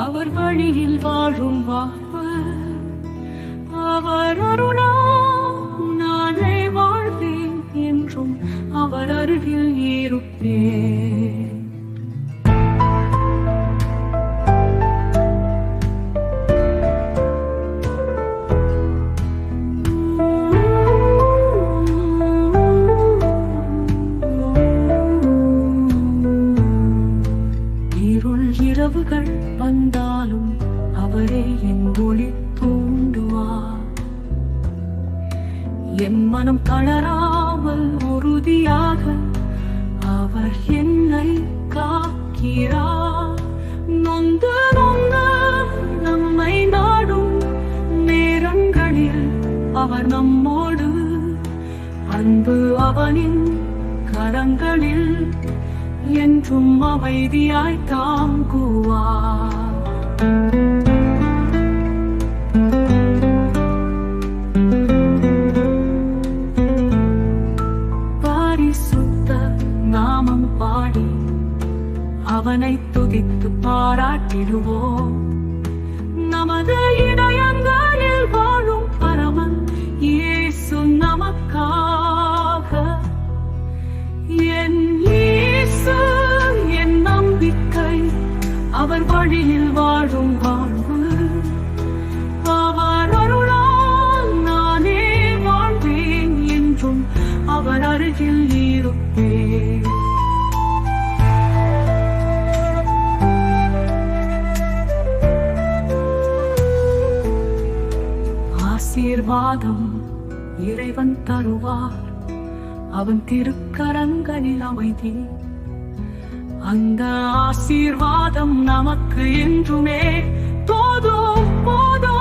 அவர் வழியில் வாழும் வாழ்வு அவர் அருளா நானே வாழ்வேன் என்றும் அவர் அருகில் இருப்பேன். இரவுகள் வந்தாலும் அவரே என் ஒளி தூண்டுவார். என் மனம் தளராமல் உறுதியாக அவர் என்னை காக்கிறார். நொந்து நொந்து நம்மை நாடும் நேரங்களில் அவர் நம்மோடு அன்பு அவனின் கரங்களில் என்றும் அமைதியாய் தாங்குவார். பரிசுத்த நாமம் பாடி அவனை துதித்து பாராட்டிடுவோம். நமது இதயங்களில் வாழும் பரமன் இயேசு நமக்காக. என் நம்பிக்கை அவர் வழியில் வாழும் வாழ்வு அவர் அருளால் நானே வாழ்வேன் என்றும் அவர் அருகில் இருப்பேன். ஆசீர்வாதம் இறைவன் தருவார். அவன் திருக்கரங்களில் அமைதி. அந்த ஆசீர்வாதம் நமக்கு என்றுமே போதும் போதும்.